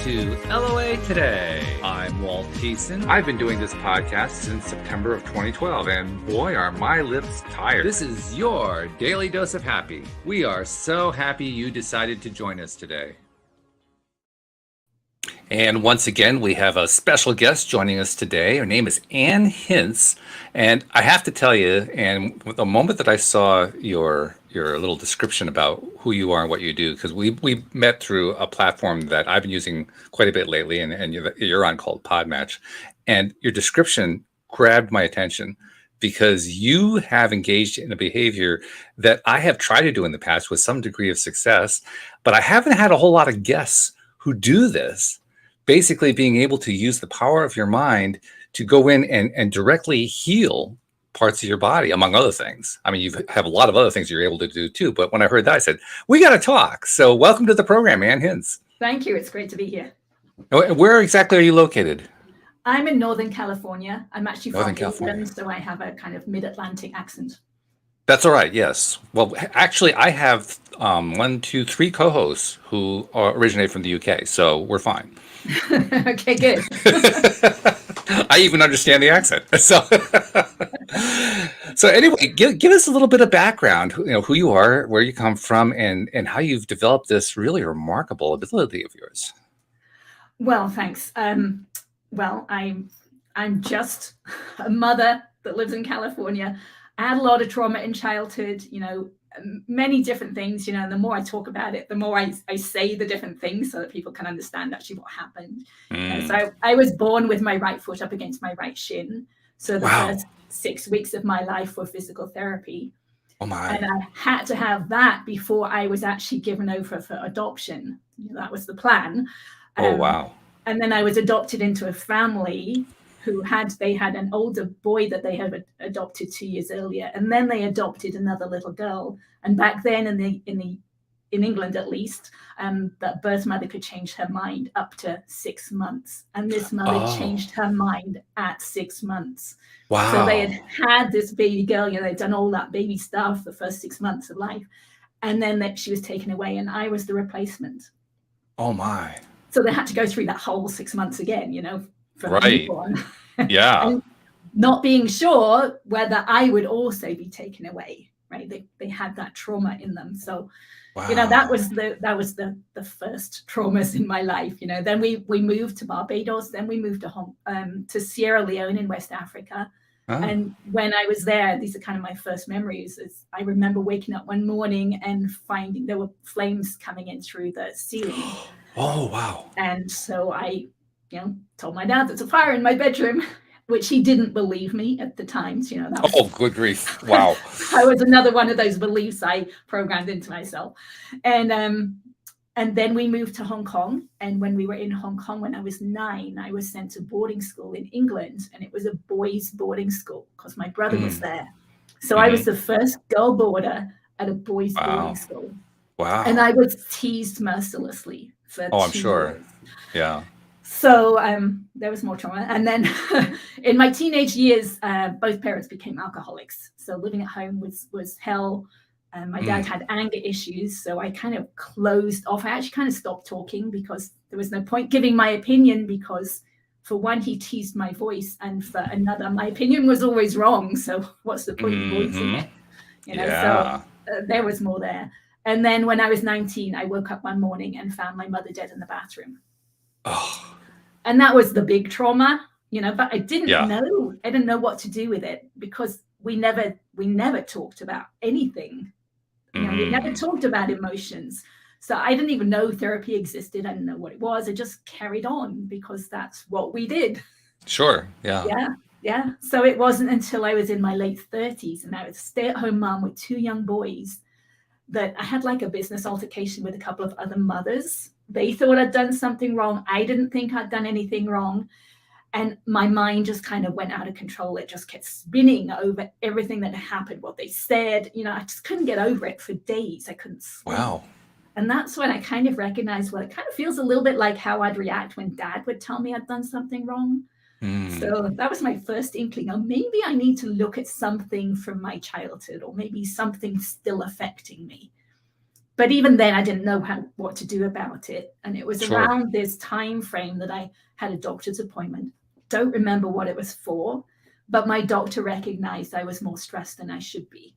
to LOA Today. I'm Walt Thiessen. I've been doing this podcast since September of 2012, and boy, are my lips tired. This is your daily dose of happy. We are so happy you decided to join us today. And once again, we have a special guest joining us today. Her name is Ann Hince. And I have to tell you, and the moment that I saw your little description about who you are and what you do, because we met through a platform that I've been using quite a bit lately, and you're on, called Podmatch. And your description grabbed my attention because you have engaged in a behavior that I have tried to do in the past with some degree of success, but I haven't had a whole lot of guests who do this. Basically being able to use the power of your mind to go in and directly heal parts of your body, among other things. I mean, you have a lot of other things you're able to do too, but when I heard that, I said, we got to talk. So welcome to the program, Ann Hince. Thank you. It's great to be here. Where exactly are you located? I'm in Northern California. I'm actually Northern from California. England, so I have a kind of mid-Atlantic accent. That's all right. Yes. Well, actually, I have 3 co-hosts who originate from the UK, so we're fine. Okay, good. I even understand the accent. So anyway, give us a little bit of background. Who you are, where you come from, and how you've developed this really remarkable ability of yours. Well, thanks. Well, I'm just a mother that lives in California. I had a lot of trauma in childhood, many different things, and the more I talk about it, the more I say the different things so that people can understand actually what happened. So I was born with my right foot up against my right shin. So the first 6 weeks of my life were physical therapy. Oh my. And I had to have that before I was actually given over for adoption. That was the plan. Oh, wow. And then I was adopted into a family they had an older boy that they had adopted 2 years earlier, and then they adopted another little girl. And back then, in England at least, that birth mother could change her mind up to 6 months, and this mother changed her mind at 6 months. Wow! So they had this baby girl. They'd done all that baby stuff the first 6 months of life, and then she was taken away, and I was the replacement. Oh my! So they had to go through that whole 6 months again. Right. Yeah. And not being sure whether I would also be taken away, right? They had that trauma in them. So, that was the first traumas in my life. Then we moved to Barbados, then we moved to Sierra Leone in West Africa. And when I was there, these are kind of my first memories. I remember waking up one morning and finding there were flames coming in through the ceiling. Oh, wow. And so I told my dad there's a fire in my bedroom, which he didn't believe me at the time. That was, good grief. Wow. I was another one of those beliefs I programmed into myself. And then we moved to Hong Kong. And when we were in Hong Kong, when I was 9, I was sent to boarding school in England. And it was a boys' boarding school because my brother was there. So I was the first girl boarder at a boys' boarding school. Wow. And I was teased mercilessly for 2 I'm sure. years. Yeah. So there was more trauma. And then in my teenage years, both parents became alcoholics. So living at home was hell. My dad had anger issues. So I kind of closed off. I actually kind of stopped talking because there was no point giving my opinion because for one, he teased my voice. And for another, my opinion was always wrong. So what's the point of voicing it? So there was more there. And then when I was 19, I woke up one morning and found my mother dead in the bathroom. Oh. And that was the big trauma, but I didn't know. I didn't know what to do with it because we never talked about anything. We never talked about emotions. So I didn't even know therapy existed. I didn't know what it was. I just carried on because that's what we did. Sure. Yeah. Yeah. So it wasn't until I was in my late 30s and I was a stay-at-home mom with 2 young boys that I had like a business altercation with a couple of other mothers. They thought I'd done something wrong. I didn't think I'd done anything wrong. And my mind just kind of went out of control. It just kept spinning over everything that happened, what they said. I just couldn't get over it for days. I couldn't sleep. Wow. And that's when I kind of recognized, well, it kind of feels a little bit like how I'd react when Dad would tell me I'd done something wrong. So that was my first inkling. Oh, maybe I need to look at something from my childhood, or maybe something still affecting me. but even then I didn't know what to do about it. And it was Sure. around this time frame that I had a doctor's appointment. Don't remember what it was for, but my doctor recognized I was more stressed than I should be.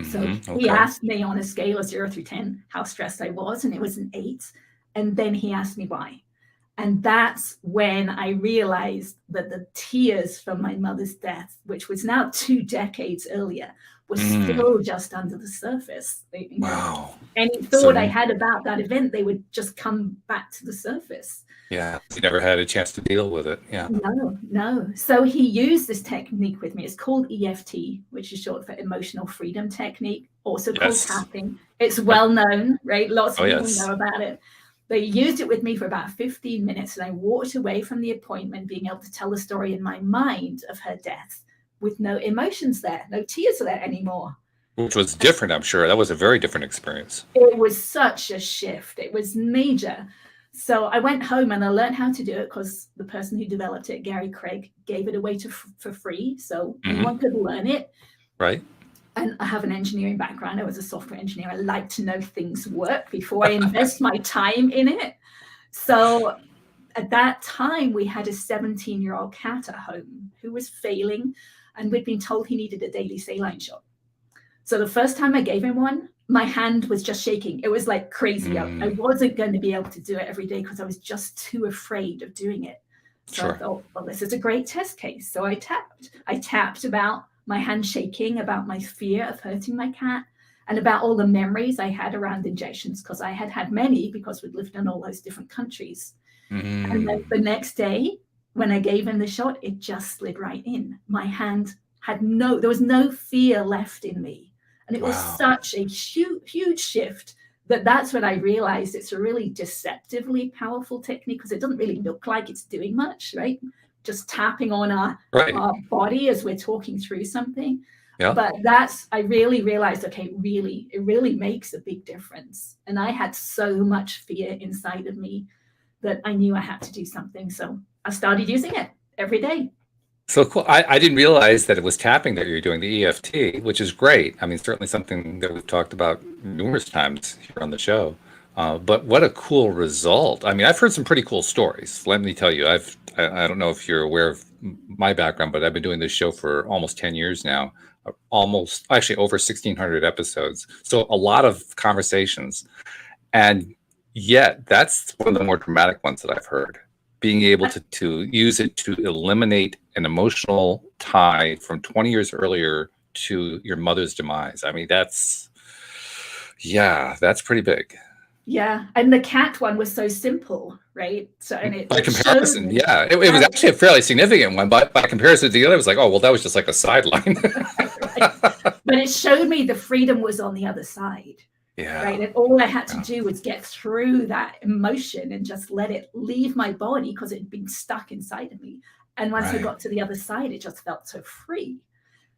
So he Okay. asked me on a scale of 0 through 10 how stressed I was, and it was an 8. And then he asked me why. And that's when I realized that the tears from my mother's death, which was now 2 decades earlier, was still just under the surface. Wow. Any So, thought I had about that event, they would just come back to the surface. yeah, you never had a chance to deal with it. Yeah. No. So he used this technique with me. It's called EFT, which is short for emotional freedom technique, also called Yes. tapping. It's well known, right? Lots of people Yes. know about it. They used it with me for about 15 minutes, and I walked away from the appointment being able to tell the story in my mind of her death with no emotions there, no tears there anymore. Which was different, I'm sure. That was a very different experience. It was such a shift. It was major. So I went home and I learned how to do it because the person who developed it, Gary Craig, gave it away for free. So anyone could learn it. Right. And I have an engineering background. I was a software engineer. I like to know things work before I invest my time in it. So at that time, we had a 17-year-old cat at home who was failing, and we'd been told he needed a daily saline shot. So the first time I gave him one, my hand was just shaking. It was like crazy. I wasn't going to be able to do it every day because I was just too afraid of doing it. So I thought, well, this is a great test case. So I tapped about my hand shaking, about my fear of hurting my cat, and about all the memories I had around injections, because I had had many because we'd lived in all those different countries. And then the next day, when I gave him the shot, it just slid right in. My hand there was no fear left in me. And it was such a huge shift that's when I realized it's a really deceptively powerful technique, because it doesn't really look like it's doing much, right? Just tapping on our body as we're talking through something. Yeah. But I really realized, okay, it really makes a big difference. And I had so much fear inside of me that I knew I had to do something. So I started using it every day. So cool. I didn't realize that it was tapping that you're doing, the EFT, which is great. I mean, certainly something that we've talked about numerous times here on the show. But what a cool result. I mean, I've heard some pretty cool stories. Let me tell you, I don't know if you're aware of my background, but I've been doing this show for almost 10 years now, actually over 1,600 episodes. So a lot of conversations. And yet that's one of the more dramatic ones that I've heard. Being able to use it to eliminate an emotional tie from 20 years earlier to your mother's demise. I mean, that's pretty big. Yeah, and the cat one was so simple, right? So, and it by comparison, it was actually a fairly significant one, but by comparison to the other, it was like, oh, well, that was just like a sideline. Right. But it showed me the freedom was on the other side. Yeah. Right. And all I had to do was get through that emotion and just let it leave my body, because it had been stuck inside of me. And once I got to the other side, it just felt so free.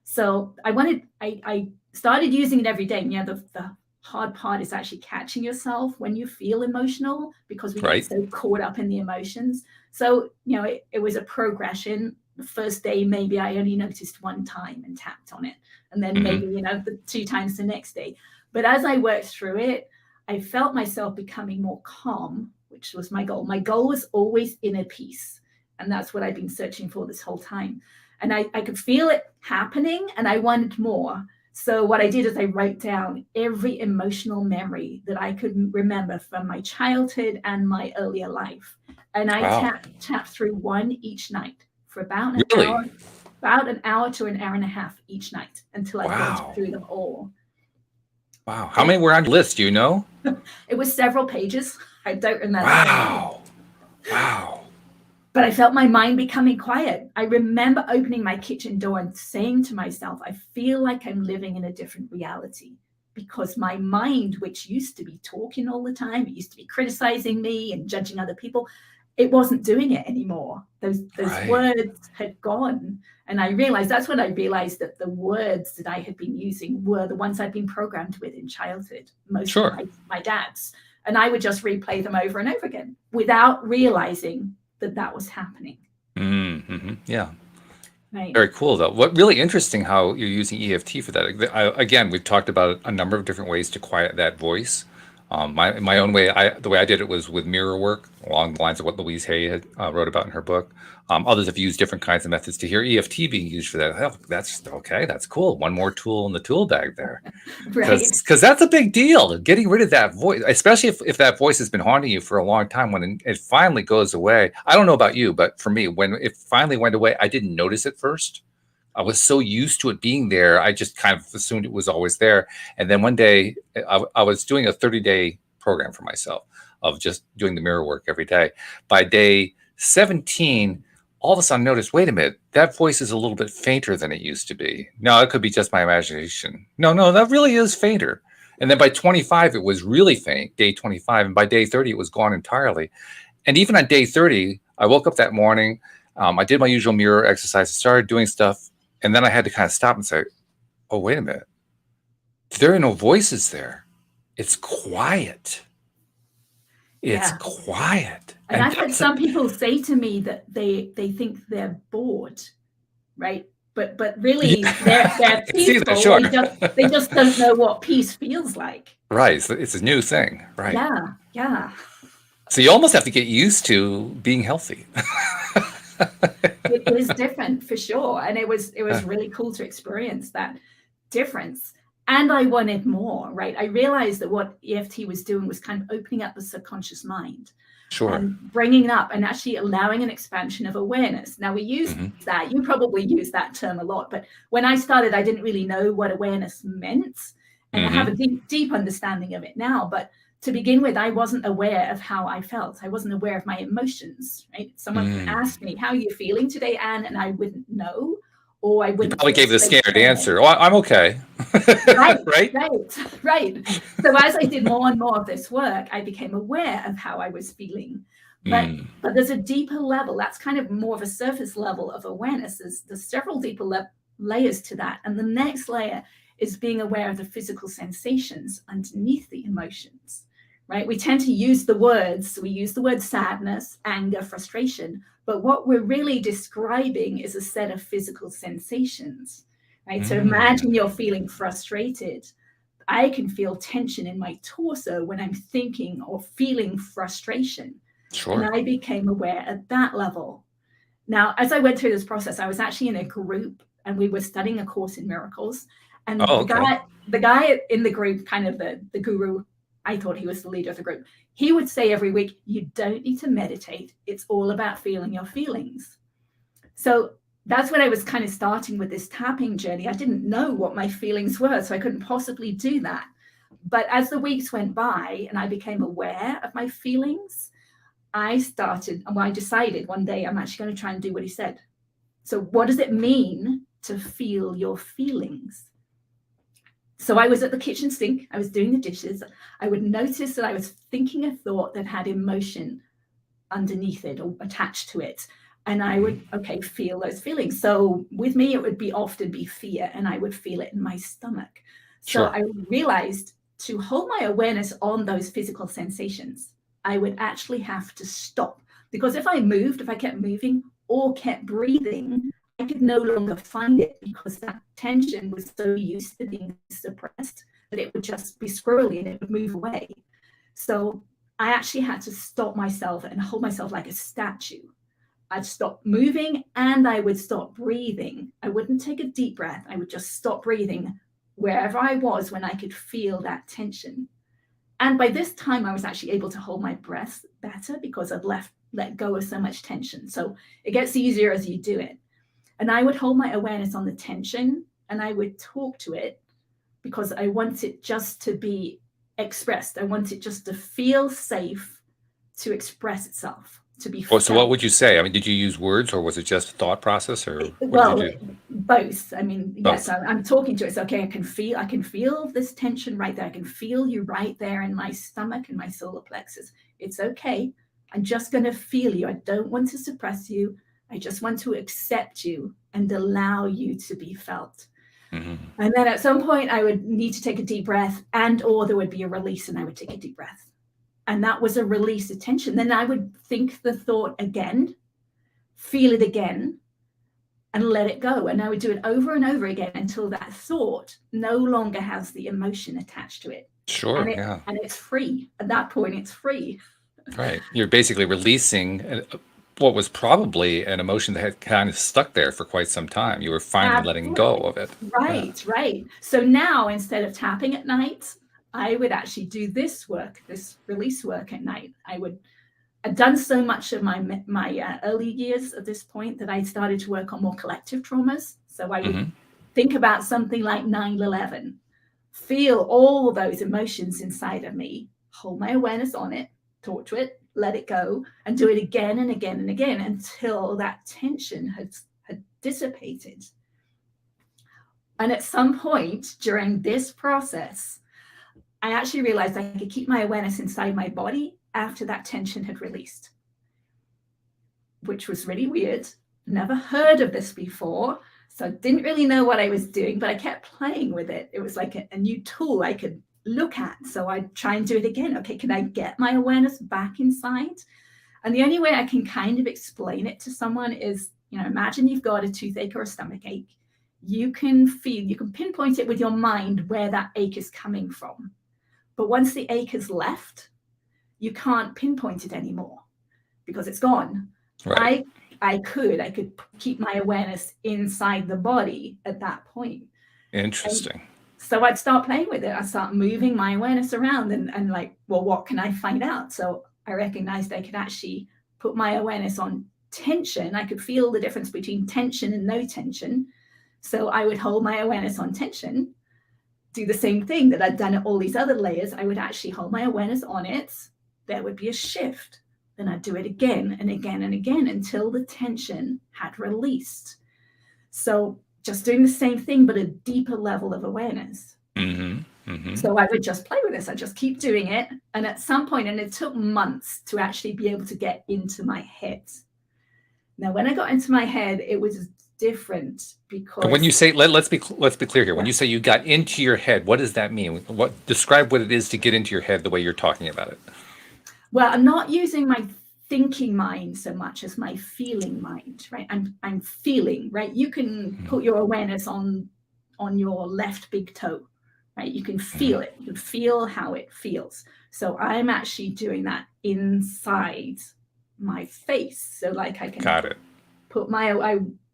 So I started using it every day. And the hard part is actually catching yourself when you feel emotional, because we get so caught up in the emotions. So, it was a progression. The first day, maybe I only noticed one time and tapped on it. And then maybe, the 2 times the next day. But as I worked through it, I felt myself becoming more calm, which was my goal. My goal was always inner peace. And that's what I've been searching for this whole time. And I could feel it happening, and I wanted more. So what I did is I wrote down every emotional memory that I could remember from my childhood and my earlier life. And I tapped through one each night for about an hour to an hour and a half each night, until I went through them all. Wow. How many were on the list? Do you know? It was several pages. I don't remember. Wow. But I felt my mind becoming quiet. I remember opening my kitchen door and saying to myself, I feel like I'm living in a different reality, because my mind, which used to be talking all the time, it used to be criticizing me and judging other people, it wasn't doing it anymore. Those words had gone. And that's when I realized that the words that I had been using were the ones I'd been programmed with in childhood, most of my dad's. And I would just replay them over and over again without realizing that was happening. Yeah. Right. Very cool, though. What really interesting how you're using EFT for that. Again, we've talked about a number of different ways to quiet that voice. My own way, the way I did it was with mirror work, along the lines of what Louise Hay had, wrote about in her book. Others have used different kinds of methods. To hear EFT being used for that, hell, that's okay. That's cool. One more tool in the tool bag there, Right. because that's a big deal. Getting rid of that voice, especially if that voice has been haunting you for a long time. When it finally goes away, I don't know about you, but for me, when it finally went away, I didn't notice it first. I was so used to it being there, I just kind of assumed it was always there. And then one day, I was doing a 30-day program for myself of just doing the mirror work every day. By day 17, all of a sudden I noticed, wait a minute, that voice is a little bit fainter than it used to be. No, it could be just my imagination. No, that really is fainter. And then by 25, it was really faint, day 25. And by day 30, it was gone entirely. And even on day 30, I woke up that morning, I did my usual mirror exercise, started doing stuff. And then I had to kind of stop and say, oh, wait a minute. There are no voices there. It's quiet. It's quiet. And I've had some people say to me that they think they're bored, right? But really, they're peaceful. Sure. They just don't know what peace feels like. Right. It's a new thing. Right. Yeah. So you almost have to get used to being healthy. It is different for sure. And it was really cool to experience that difference. And I wanted more, right? I realized that what EFT was doing was kind of opening up the subconscious mind. Sure. And bringing it up and actually allowing an expansion of awareness. Now we use that. You probably use that term a lot, but when I started, I didn't really know what awareness meant. And I have a deep understanding of it now. But to begin with, I wasn't aware of how I felt. I wasn't aware of my emotions, right? Someone asked me, how are you feeling today, Anne? And I wouldn't know, or I wouldn't. You probably gave the scared answer. Oh, I'm okay. Right. So as I did more and more of this work, I became aware of how I was feeling. But there's a deeper level. That's kind of more of a surface level of awareness. There's several deeper layers to that. And the next layer is being aware of the physical sensations underneath the emotions. Right? We tend to use the words. We use the word sadness, anger, frustration. But what we're really describing is a set of physical sensations. Right? So imagine you're feeling frustrated. I can feel tension in my torso when I'm thinking or feeling frustration. Sure. And I became aware at that level. Now, as I went through this process, I was actually in a group and we were studying A Course in Miracles. And the guy in the group, kind of the guru, I thought he was the leader of the group. He would say every week, you don't need to meditate. It's all about feeling your feelings. So that's when I was kind of starting with this tapping journey. I didn't know what my feelings were, so I couldn't possibly do that. But as the weeks went by and I became aware of my feelings, I decided one day I'm actually going to try and do what he said. So what does it mean to feel your feelings? So I was at the kitchen sink, I was doing the dishes. I would notice that I was thinking a thought that had emotion underneath it or attached to it. And I would, feel those feelings. So with me, it would often be fear, and I would feel it in my stomach. So I realized to hold my awareness on those physical sensations, I would actually have to stop. Because if I kept moving or kept breathing, I could no longer find it because that tension was so used to being suppressed that it would just be squirrely and it would move away. So I actually had to stop myself and hold myself like a statue. I'd stop moving and I would stop breathing. I wouldn't take a deep breath. I would just stop breathing wherever I was when I could feel that tension. And by this time, I was actually able to hold my breath better because I'd let go of so much tension. So it gets easier as you do it. And I would hold my awareness on the tension and I would talk to it because I want it just to be expressed. I want it just to feel safe to express itself, to be felt. So what would you say? I mean, did you use words or was it just a thought process or what did you do? Both. I mean, both. Yes, I'm talking to it. It's okay. I can feel this tension right there. I can feel you right there in my stomach and my solar plexus. It's okay. I'm just going to feel you. I don't want to suppress you. I just want to accept you and allow you to be felt. And then at some point I would need to take a deep breath or there would be a release and I would take a deep breath. And that was a release of tension. Then I would think the thought again, feel it again, and let it go. And I would do it over and over again until that thought no longer has the emotion attached to it. Sure. And Yeah. it's free. At that point, it's free. Right. You're basically releasing what was probably an emotion that had kind of stuck there for quite some time. You were finally letting go Absolutely. of it. Yeah. Right, right. So now instead of tapping at night, I would actually do this work, this release work at night. I'd done so much of my early years at this point that I started to work on more collective traumas. So I would Hmm. think about something like 9/11, feel all those emotions inside of me, hold my awareness on it, talk to it, let it go, and do it again and again and again until that tension had dissipated. And at some point during this process, I actually realized I could keep my awareness inside my body after that tension had released, which was really weird. Never heard of this before. So I didn't really know what I was doing, but I kept playing with it. It was like a new tool I could look at. So I'd try and do it again. Okay, can I get my awareness back inside? And the only way I can kind of explain it to someone is, imagine you've got a toothache or a stomach ache. You can pinpoint it with your mind where that ache is coming from. But once the ache has left, you can't pinpoint it anymore because it's gone. Right. I could keep my awareness inside the body at that point. And Interesting. so I'd start playing with it. I'd start moving my awareness around and like, well, what can I find out? So I recognized I could actually put my awareness on tension. I could feel the difference between tension and no tension. So I would hold my awareness on tension, do the same thing that I'd done at all these other layers. I would actually hold my awareness on it. There would be a shift. Then I'd do it again and again and again until the tension had released. So just doing the same thing, but a deeper level of awareness. Hmm. Hmm. So I would just play with this. I just keep doing it. And at some point, and it took months to actually be able to get into my head. Now, when I got into my head, it was different And when because you say let's be clear here. When yeah, you say you got into your head, what does that mean? Describe what it is to get into your head the way you're talking about it. well, I'm not using my thinking mind so much as my feeling mind, right? I'm feeling, right? You can put your awareness on your left big toe, right? You can Hmm. feel it. You can feel how it feels. So I'm actually doing that inside my face. So like I can Got it. put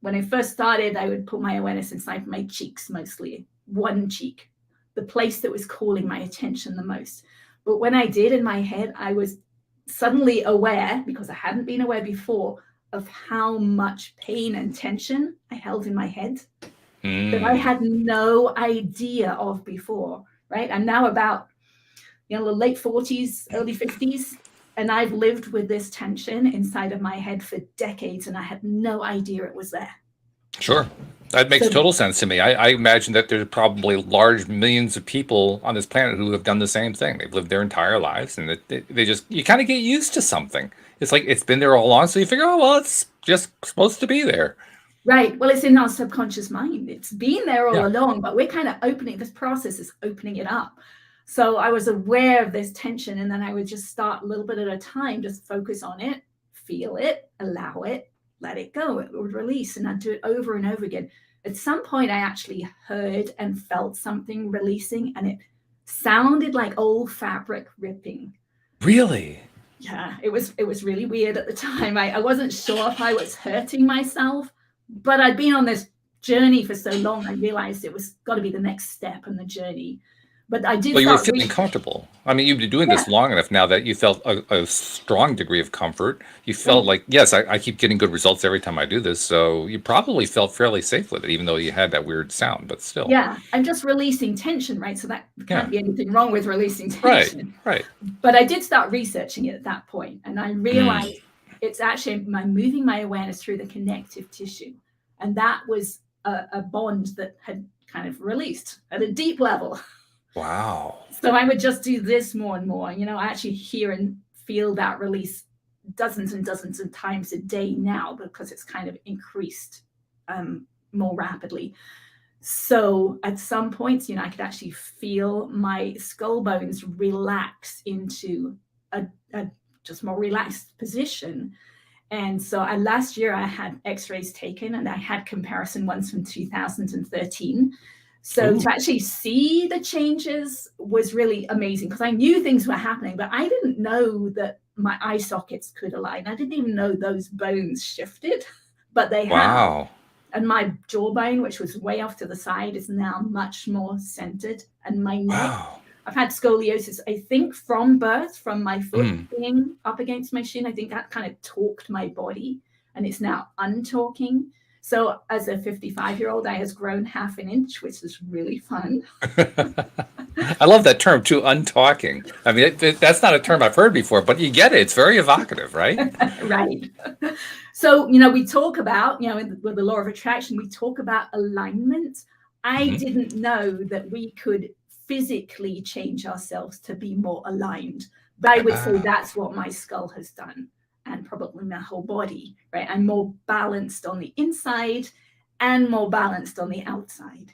when I first started, I would put my awareness inside my cheeks, mostly one cheek, the place that was calling my attention the most. But when I did in my head, I was suddenly aware, because I hadn't been aware before, of how much pain and tension I held in my head that I Mm. had no idea of before, right? I'm now about, the late 40s, early 50s, and I've lived with this tension inside of my head for decades, and I had no idea it was there. Sure. That makes So total sense to me. I imagine that there's probably large millions of people on this planet who have done the same thing. They've lived their entire lives, and they just, you kind of get used to something. It's like it's been there all along, so you figure, oh, well, it's just supposed to be there. right, well, it's in our subconscious mind. It's been there all Yeah. along, but we're kind of opening, this process is opening it up. So I was aware of this tension, and then I would just start a little bit at a time, just focus on it, feel it, allow it, let it go. It would release, and I'd do it over and over again. At some point, I actually heard and felt something releasing, and it sounded like old fabric ripping. Really? Yeah, it was really weird at the time. I wasn't sure if I was hurting myself, but I'd been on this journey for so long, I realized it was got to be the next step in the journey. But I did Well, you were start feeling comfortable. I mean, you've been doing yeah, this long enough now that you felt a strong degree of comfort. You felt right. like, yes, I keep getting good results every time I do this. So you probably felt fairly safe with it, even though you had that weird sound, but still. Yeah, I'm just releasing tension, right? So that Yeah. can't be anything wrong with releasing Right. tension. Right. But I did start researching it at that point, and I Mm. realized it's actually moving my awareness through the connective tissue. And that was a bond that had kind of released at a deep level. Wow. So I would just do this more and more. I actually hear and feel that release dozens and dozens of times a day now because it's kind of increased more rapidly. So at some points, I could actually feel my skull bones relax into a just more relaxed position. And so last year I had x-rays taken, and I had comparison ones from 2013. So Ooh. to actually see the changes was really amazing because I knew things were happening, but I didn't know that my eye sockets could align. I didn't even know those bones shifted, but they have. Wow. And my jawbone, which was way off to the side, is now much more centered. And my neck, Wow. I've had scoliosis, I think, from birth, from my foot Mm. being up against my shin. I think that kind of torqued my body, and it's now untorquing. So as a 55-year-old, I has grown half an inch, which is really fun. I love that term too, untalking. I mean, that's not a term I've heard before, but you get it. It's very evocative, right? Right. So, we talk about, with the law of attraction, we talk about alignment. I didn't know that we could physically change ourselves to be more aligned. But I would say that's what my skull has done, and probably my whole body, right? I'm more balanced on the inside and more balanced on the outside.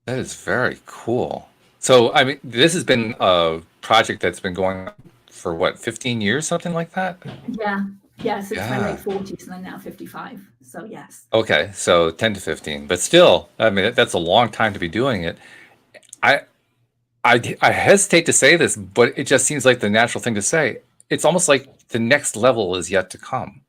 That is very cool. So, I mean, this has been a project that's been going on for what, 15 years, something like that? Yeah. Yeah. Since my late Yeah. 40s, and I'm now 55. So, yes. Okay, so 10 to 15, but still, I mean, that's a long time to be doing it. I, I hesitate to say this, but it just seems like the natural thing to say. It's almost like the next level is yet to come.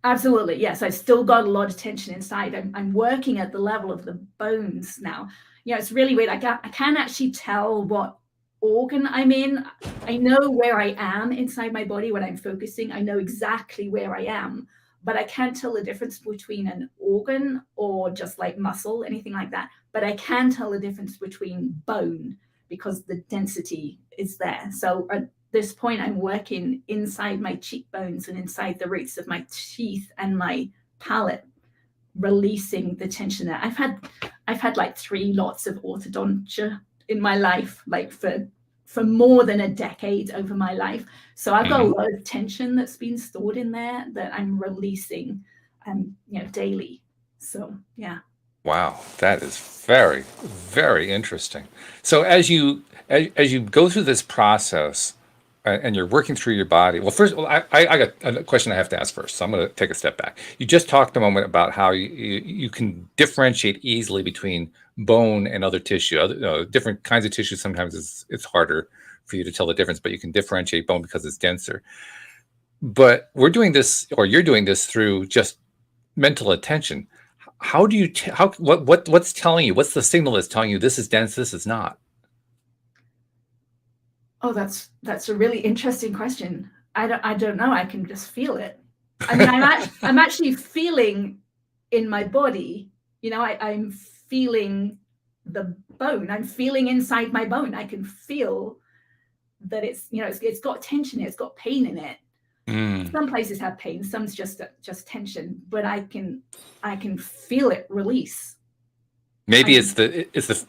Absolutely. Yes. I still got a lot of tension inside. I'm working at the level of the bones now. It's really weird. I can actually tell what organ I'm in. I know where I am inside my body when I'm focusing. I know exactly where I am, but I can't tell the difference between an organ or just like muscle, anything like that. But I can tell the difference between bone because the density is there. So this point, I'm working inside my cheekbones and inside the roots of my teeth and my palate, releasing the tension there. I've had like 3 lots of orthodontia in my life, like for more than a decade over my life. So I've got a lot of tension that's been stored in there that I'm releasing, daily. So yeah. Wow, that is very, very interesting. So as you go through this process and you're working through your body, well, first, well, I got a question I have to ask first. So I'm going to take a step back. You just talked a moment about how you can differentiate easily between bone and other tissue. Different kinds of tissue sometimes it's harder for you to tell the difference, but you can differentiate bone because it's denser. But we're doing this, or you're doing this through just mental attention. How do you what's telling you, what's the signal that's telling you this is dense, this is not? Oh, that's a really interesting question. I don't know. I can just feel it. I mean, I'm actually feeling in my body. I'm feeling the bone. I'm feeling inside my bone. I can feel that it's got tension. It's got pain in it. Some places have pain. Some's just tension. But I can feel it release. Maybe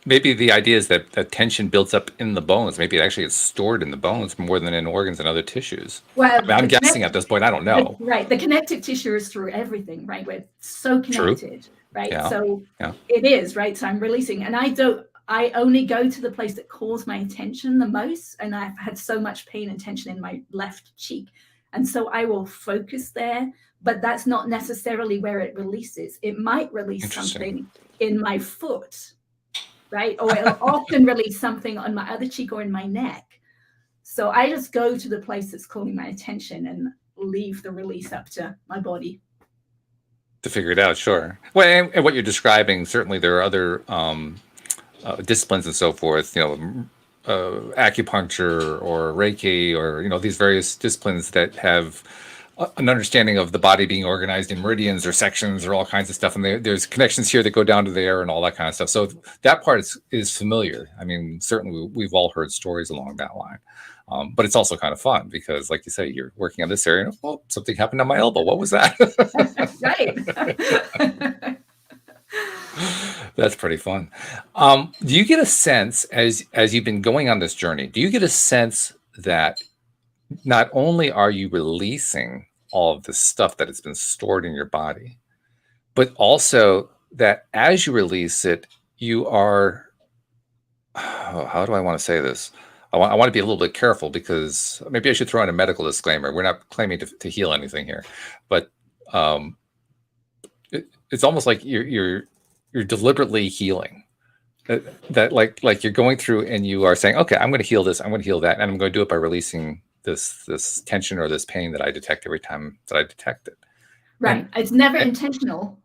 maybe the idea is that tension builds up in the bones. Maybe it actually gets stored in the bones more than in organs and other tissues. Well, I mean, I'm guessing at this point. I don't know. Right. The connective tissue is through everything, right? We're so True. connected, right? Yeah. So Yeah. it is, right? So I'm releasing, and I only go to the place that calls my attention the most. And I've had so much pain and tension in my left cheek. And so I will focus there, but that's not necessarily where it releases. It might release something in my foot, right? Or it'll often release something on my other cheek or in my neck. So I just go to the place that's calling my attention and leave the release up to my body. To figure it out, sure. Well, and what you're describing, certainly there are other disciplines and so forth, acupuncture or Reiki or, these various disciplines that have an understanding of the body being organized in meridians or sections or all kinds of stuff. And there's connections here that go down to there and all that kind of stuff. So that part is familiar. I mean, certainly we've all heard stories along that line. But it's also kind of fun because, like you say, you're working on this area and, oh, something happened on my elbow. What was that? Right. That's pretty fun. Do you get a sense as you've been going on this journey, do you get a sense that not only are you releasing all of this stuff that has been stored in your body, but also that as you release it, you are, how do I want to say this? I want to be a little bit careful because maybe I should throw in a medical disclaimer. We're not claiming to heal anything here, but it's almost like you're deliberately healing. That like you're going through and you are saying, okay, I'm going to heal this, I'm going to heal that, and I'm going to do it by releasing this tension or this pain that I detect every time that I detect it. Right. And, It's never and intentional,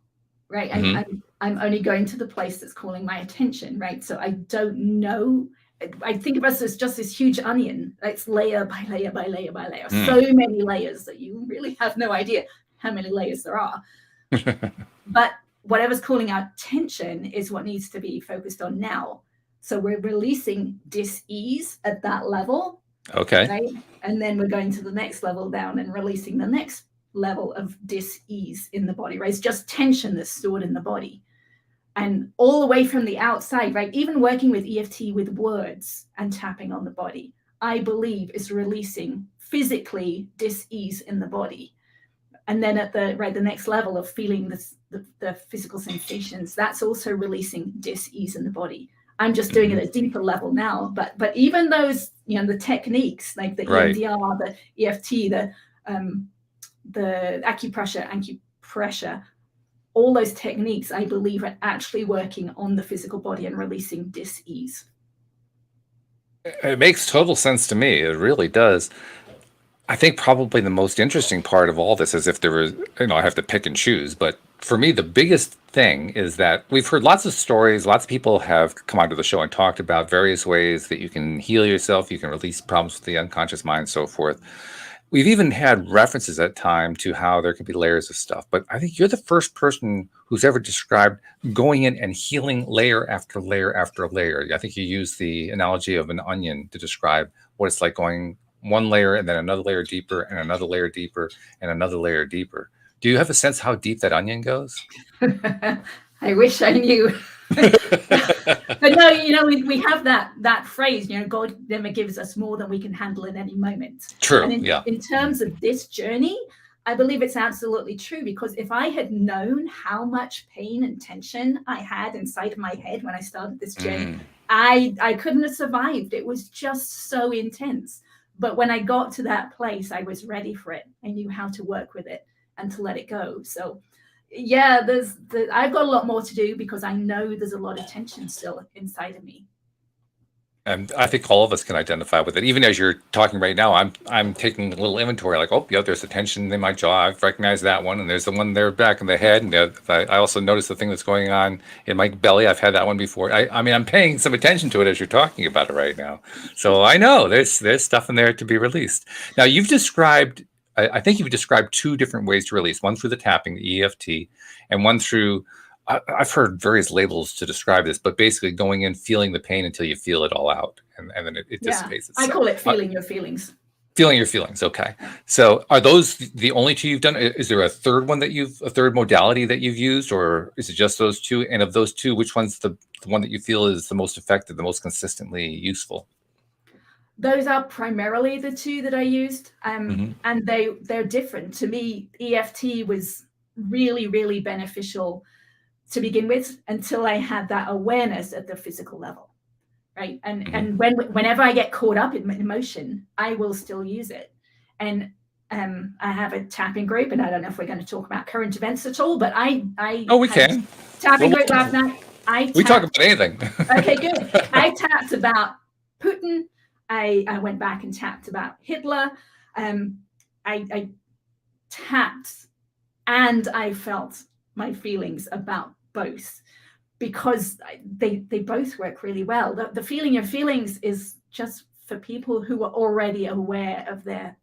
right? mhm. I'm only going to the place that's calling my attention, right? So I don't know. I think of us as just this huge onion. It's layer by layer by layer by layer. So Mm. many layers that you really have no idea how many layers there are. But whatever's calling our attention is what needs to be focused on now. So we're releasing dis-ease at that level, Okay. right? And then we're going to the next level down and releasing the next level of dis-ease in the body, right? It's just tension that's stored in the body. And all the way from the outside, right? Even working with EFT with words and tapping on the body, I believe is releasing physically dis-ease in the body. And then at the next level of feeling the physical sensations, that's also releasing dis-ease in the body. I'm just doing it at a deeper level now, but even those, the techniques like the Right. EMDR, the EFT, the acupressure, all those techniques, I believe, are actually working on the physical body and releasing dis-ease. It makes total sense to me. It really does. I think probably the most interesting part of all this is if there was, I have to pick and choose, but for me, the biggest thing is that we've heard lots of stories. Lots of people have come onto the show and talked about various ways that you can heal yourself, you can release problems with the unconscious mind, so forth. We've even had references at time to how there could be layers of stuff, but I think you're the first person who's ever described going in and healing layer after layer after layer. I think you used the analogy of an onion to describe what it's like going one layer and then another layer deeper and another layer deeper and another layer deeper. Do you have a sense how deep that onion goes? I wish I knew. But no, we have that phrase, God never gives us more than we can handle in any moment. True. And Yeah. in terms of this journey, I believe it's absolutely true, because if I had known how much pain and tension I had inside of my head when I started this journey, I couldn't have survived. It was just so intense. But when I got to that place, I was ready for it. I knew how to work with it and to let it go. So yeah, I've got a lot more to do, because I know there's a lot of tension still inside of me. And I think all of us can identify with it. Even as you're talking right now, I'm taking a little inventory. Like, oh, yeah, there's a tension in my jaw. I've recognized that one, and there's the one there back in the head, and I also noticed the thing that's going on in my belly. I've had that one before. I mean, I'm paying some attention to it as you're talking about it right now. So I know there's stuff in there to be released. Now you've described. I think you've described two different ways to release. One through the tapping, the EFT, and one through. I've heard various labels to describe this, but basically going in, feeling the pain until you feel it all out, and then it dissipates itself. I call it feeling your feelings. Feeling your feelings. Okay. So are those the only two you've done? Is there a third one a third modality that you've used, or is it just those two? And of those two, which one's the one that you feel is the most effective, the most consistently useful? Those are primarily the two that I used. And they're different. To me, EFT was really, really beneficial to begin with, until I had that awareness at the physical level, right? And whenever I get caught up in emotion, I will still use it. And I have a tapping group, and I don't know if we're going to talk about current events at all, but we can. Tapping group last night. We talk about anything. Okay, good. I tapped about Putin. I went back and tapped about Hitler. I tapped, and I felt my feelings about both, because they both work really well. The feeling your feelings is just for people who are already aware of their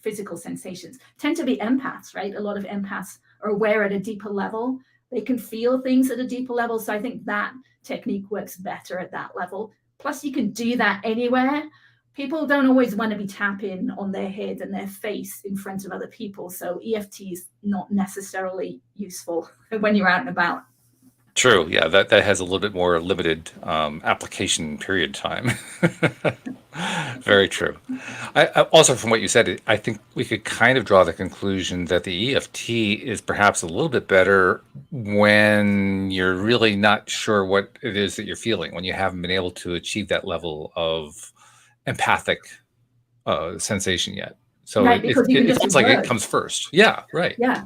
physical sensations. Tend to be empaths, right? A lot of empaths are aware at a deeper level. They can feel things at a deeper level. So I think that technique works better at that level. Plus, you can do that anywhere. People don't always want to be tapping on their head and their face in front of other people. So EFT is not necessarily useful when you're out and about. True. Yeah, that has a little bit more limited application period time. Very true. Also, from what you said, I think we could kind of draw the conclusion that the EFT is perhaps a little bit better when you're really not sure what it is that you're feeling, when you haven't been able to achieve that level of empathic sensation yet. So right, because it feels like it comes first. Yeah, right. Yeah.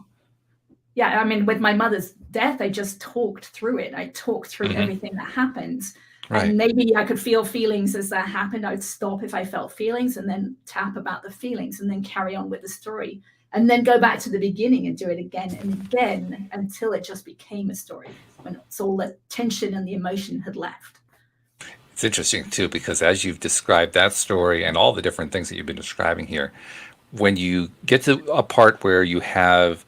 I mean, with my mother's death, I just talked through it. I talked through everything that happened. Right. And maybe I could feel feelings as that happened. I'd stop if I felt feelings and then tap about the feelings and then carry on with the story and then go back to the beginning and do it again and again until it just became a story when it's all the tension and the emotion had left. It's interesting too, because as you've described that story and all the different things that you've been describing here, when you get to a part where you have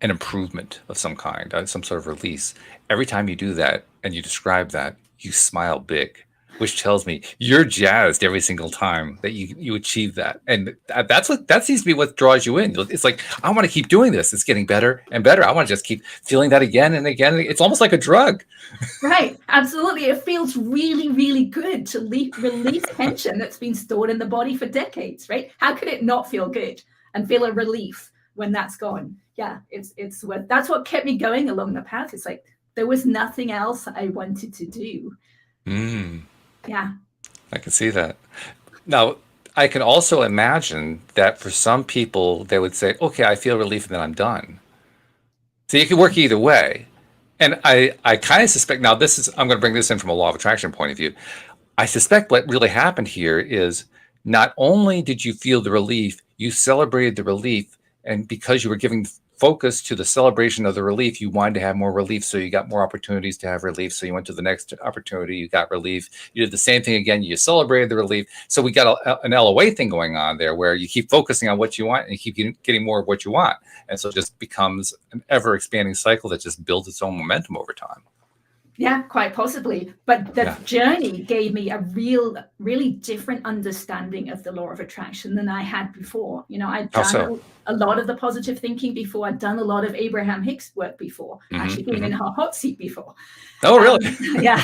an improvement of some kind, some sort of release, every time you do that and you describe that, you smile big, which tells me you're jazzed every single time that you achieve that. And that seems to be what draws you in. It's like, I want to keep doing this. It's getting better and better. I want to just keep feeling that again and again. It's almost like a drug. Right, absolutely. It feels really, really good to release tension that's been stored in the body for decades, right? How could it not feel good and feel a relief when that's gone? Yeah, that's what kept me going along the path. It's like there was nothing else I wanted to do. Yeah. I can see that. Now, I can also imagine that for some people, they would say, okay, I feel relief and then I'm done. So you can work either way. And I kind of suspect, now I'm going to bring this in from a law of attraction point of view. I suspect what really happened here is not only did you feel the relief, you celebrated the relief. And because you were giving focus to the celebration of the relief, you wanted to have more relief. So you got more opportunities to have relief. So you went to the next opportunity, you got relief. You did the same thing again, you celebrated the relief. So we got an LOA thing going on there where you keep focusing on what you want and you keep getting more of what you want. And so it just becomes an ever expanding cycle that just builds its own momentum over time. Yeah, quite possibly. But the journey gave me a really different understanding of the law of attraction than I had before. I'd done a lot of the positive thinking before. I'd done a lot of Abraham Hicks work before, actually been in her hot seat before. Oh, really? Yeah.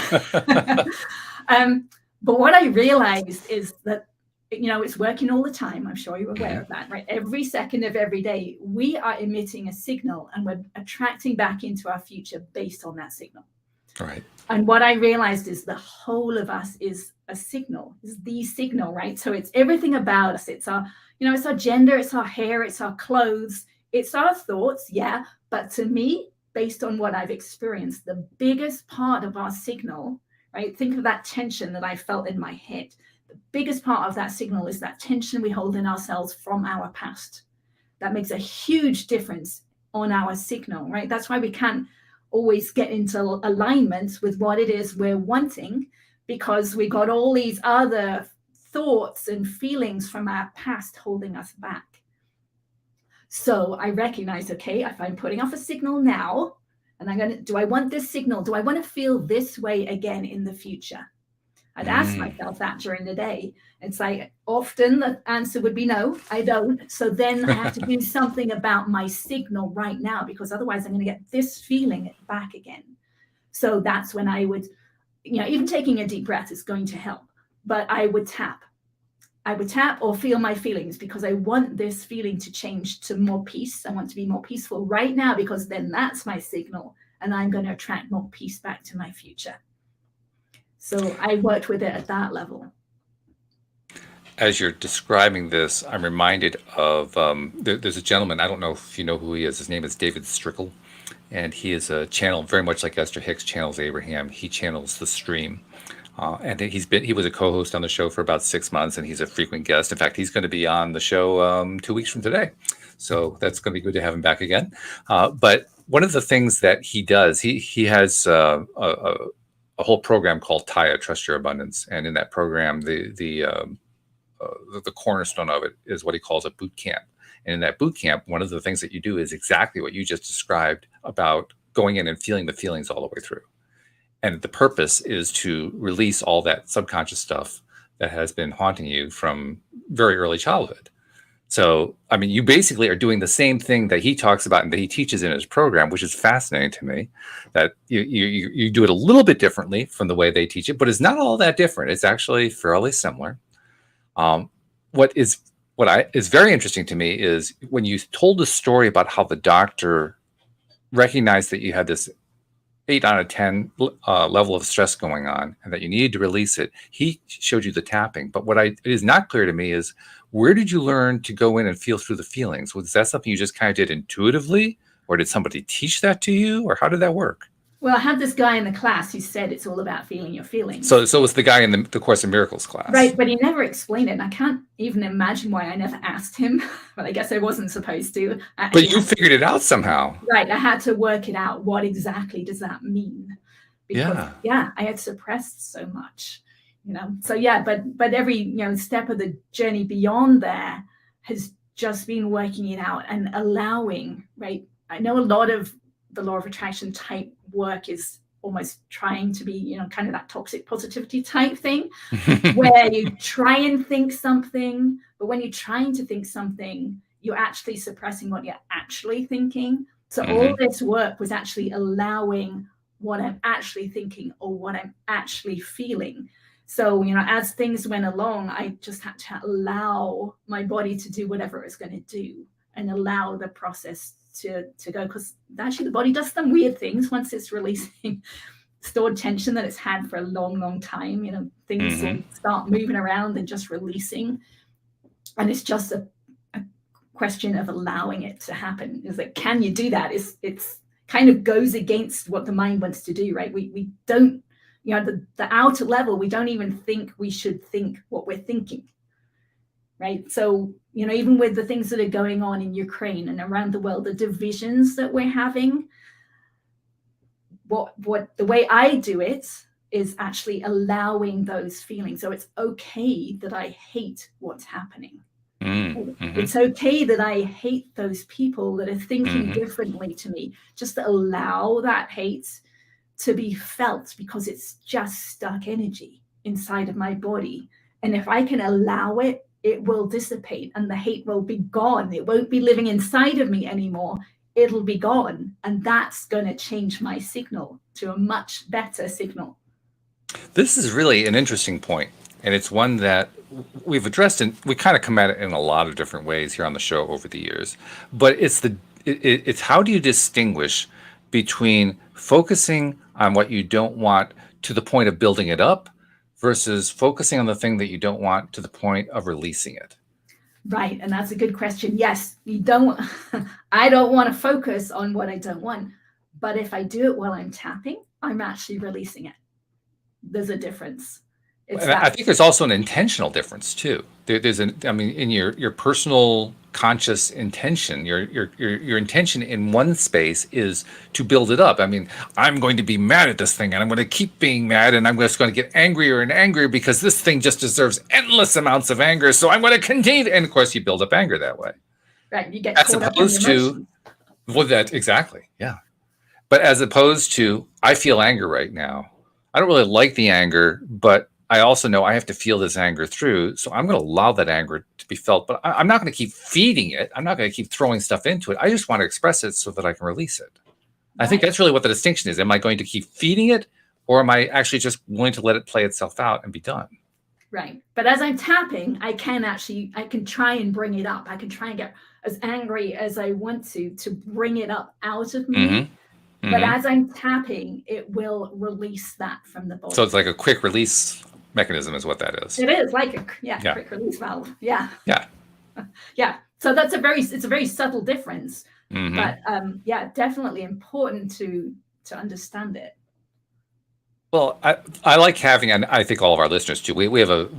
But what I realized is that, it's working all the time. I'm sure you're aware of that, right? Every second of every day, we are emitting a signal and we're attracting back into our future based on that signal. Right. And what I realized is the whole of us is a signal, is the signal, right? So it's everything about us. It's our, it's our gender, it's our hair, it's our clothes, it's our thoughts. Yeah. But to me, based on what I've experienced, the biggest part of our signal, right? Think of that tension that I felt in my head. The biggest part of that signal is that tension we hold in ourselves from our past. That makes a huge difference on our signal, right? That's why we can't always get into alignment with what it is we're wanting, because we got all these other thoughts and feelings from our past holding us back. So I recognize, okay, if I'm putting off a signal now, and do I want this signal? Do I want to feel this way again in the future? I'd ask myself that during the day. It's like often the answer would be no, I don't. So then I have to do something about my signal right now, because otherwise I'm going to get this feeling back again. So that's when I would, even taking a deep breath is going to help. But I would tap or feel my feelings, because I want this feeling to change to more peace. I want to be more peaceful right now, because then that's my signal and I'm going to attract more peace back to my future. So I worked with it at that level. As you're describing this, I'm reminded of there's a gentleman, I don't know if you know who he is. His name is David Strickle, and he is a channel very much like Esther Hicks channels Abraham. He channels the stream. And he was a co-host on the show for about 6 months, and he's a frequent guest. In fact, he's going to be on the show 2 weeks from today. So that's going to be good to have him back again. But one of the things that he does, he has a whole program called Taya, Trust Your Abundance. And in that program, the cornerstone of it is what he calls a boot camp. And in that boot camp, one of the things that you do is exactly what you just described about going in and feeling the feelings all the way through. And the purpose is to release all that subconscious stuff that has been haunting you from very early childhood. So, I mean, you basically are doing the same thing that he talks about and that he teaches in his program, which is fascinating to me, that you do it a little bit differently from the way they teach it, but it's not all that different. It's actually fairly similar. What is very interesting to me is when you told the story about how the doctor recognized that you had this 8 out of 10 level of stress going on and that you needed to release it. He showed you the tapping. But it is not clear to me is, where did you learn to go in and feel through the feelings? Was that something you just kind of did intuitively, or did somebody teach that to you, or how did that work? Well, I had this guy in the class who said it's all about feeling your feelings. So it's the guy in the Course in Miracles class. Right, but he never explained it. And I can't even imagine why I never asked him. But I guess I wasn't supposed to. But you figured it out somehow. Right, I had to work it out. What exactly does that mean? Because I had suppressed so much, So yeah, but every step of the journey beyond there has just been working it out and allowing. Right, I know a lot of the law of attraction type work is almost trying to be, kind of that toxic positivity type thing, where you try and think something, but when you're trying to think something, you're actually suppressing what you're actually thinking. So all this work was actually allowing what I'm actually thinking or what I'm actually feeling. So, as things went along, I just had to allow my body to do whatever it was going to do and allow the process to go, because actually the body does some weird things once it's releasing stored tension that it's had for a long time. Things start moving around and just releasing, and it's just a question of allowing it to happen. Is like, can you do that? It's kind of goes against what the mind wants to do, right? We don't, the outer level, we don't even think we should think what we're thinking. Right. So, even with the things that are going on in Ukraine and around the world, the divisions that we're having, what the way I do it is actually allowing those feelings. So it's okay that I hate what's happening. It's okay that I hate those people that are thinking differently to me. Just allow that hate to be felt, because it's just stuck energy inside of my body. And if I can allow it, it will dissipate and the hate will be gone. It won't be living inside of me anymore. It'll be gone. And that's going to change my signal to a much better signal. This is really an interesting point, and it's one that we've addressed, and we kind of come at it in a lot of different ways here on the show over the years. But it's how do you distinguish between focusing on what you don't want to the point of building it up versus focusing on the thing that you don't want to the point of releasing it? Right. And that's a good question. Yes, I don't want to focus on what I don't want. But if I do it while I'm tapping, I'm actually releasing it. There's a difference. I think there's also an intentional difference too. In your personal conscious intention, your intention in one space is to build it up. I mean, I'm going to be mad at this thing, and I'm going to keep being mad, and I'm just going to get angrier and angrier because this thing just deserves endless amounts of anger. So I'm going to continue, and of course, you build up anger that way. Right, you get as opposed to that exactly, yeah. But as opposed to, I feel anger right now. I don't really like the anger, but I also know I have to feel this anger through, so I'm going to allow that anger to be felt, but I'm not going to keep feeding it. I'm not going to keep throwing stuff into it. I just want to express it so that I can release it. Right. I think that's really what the distinction is. Am I going to keep feeding it, or am I actually just willing to let it play itself out and be done? Right. But as I'm tapping, I can try and bring it up. I can try and get as angry as I want to bring it up out of me. But as I'm tapping, it will release that from the body. So it's like a quick release mechanism is what that is. It is like a quick release valve. Yeah. Yeah. Yeah. So it's a very subtle difference. But definitely important to understand it. Well, I like having, and I think all of our listeners too, we have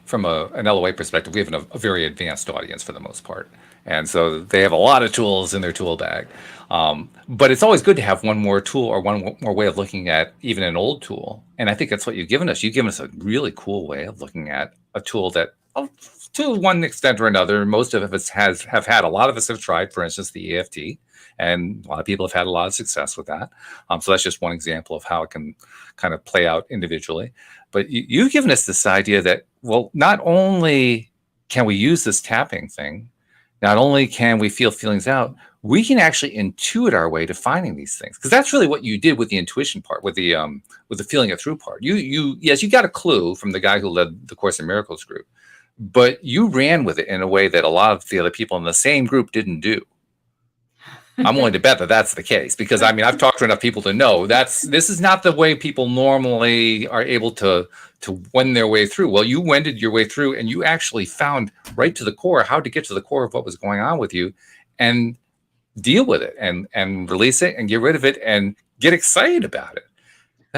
from an LOA perspective, we have a very advanced audience for the most part. And so they have a lot of tools in their tool bag. But it's always good to have one more tool or one more way of looking at even an old tool. And I think that's what you've given us. You've given us a really cool way of looking at a tool that, to one extent or another, most of us have had. A lot of us have tried, for instance, the EFT. And a lot of people have had a lot of success with that. So that's just one example of how it can kind of play out individually. But you've given us this idea that, well, not only can we use this tapping thing, not only can we feel feelings out, we can actually intuit our way to finding these things. Because that's really what you did with the intuition part, with the feeling it through part. You got a clue from the guy who led the Course in Miracles group, but you ran with it in a way that a lot of the other people in the same group didn't do. I'm willing to bet that that's the case, because I mean, I've talked to enough people to know this is not the way people normally are able to wend their way through. Well, you wended your way through, and you actually found right to the core how to get to the core of what was going on with you and deal with it and release it and get rid of it and get excited about it.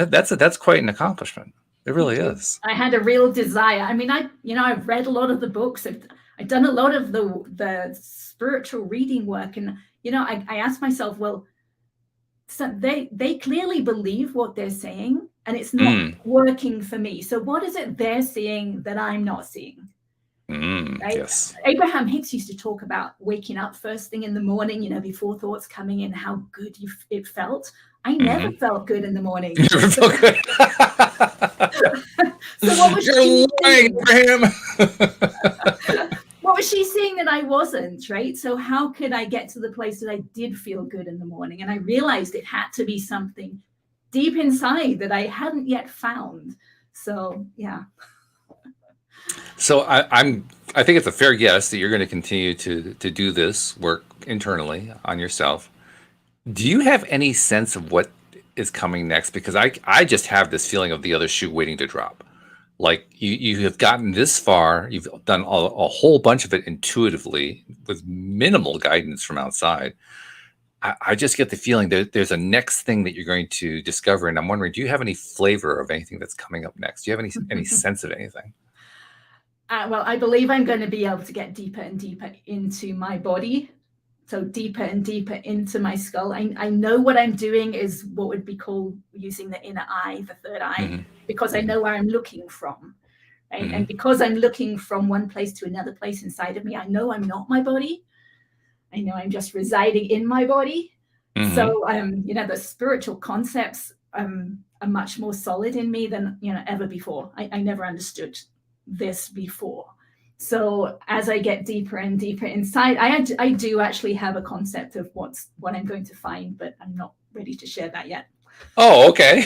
That's quite an accomplishment. It really Thank you. is. I had a real desire. I mean, I've read a lot of the books. I've done a lot of the spiritual reading work, and I asked myself, well, so they clearly believe what they're saying, and it's not working for me. So what is it they're seeing that I'm not seeing? Right? Yes. Abraham Hicks used to talk about waking up first thing in the morning, before thoughts coming in, how good it felt. I never felt good in the morning. You never felt good. So what was You're lying, Abraham. what was she seeing that I wasn't, right? So how could I get to the place that I did feel good in the morning? And I realized it had to be something deep inside that I hadn't yet found. So yeah. So I think it's a fair guess that you're going to continue to do this work internally on yourself. Do you have any sense of what is coming next? Because I just have this feeling of the other shoe waiting to drop. Like you have gotten this far, you've done a whole bunch of it intuitively with minimal guidance from outside. I just get the feeling that there's a next thing that you're going to discover, and I'm wondering, do you have any flavor of anything that's coming up next? Do you have any sense of anything? Well, I believe I'm going to be able to get deeper and deeper into my body. So deeper and deeper into my skull. I know what I'm doing is what would be called using the inner eye, the third eye, because I know where I'm looking from. Right? And because I'm looking from one place to another place inside of me, I know I'm not my body. I know I'm just residing in my body. So, the spiritual concepts are much more solid in me than, ever before. I never understood this before. So as I get deeper and deeper inside, I do actually have a concept of what I'm going to find, but I'm not ready to share that yet. Oh, okay.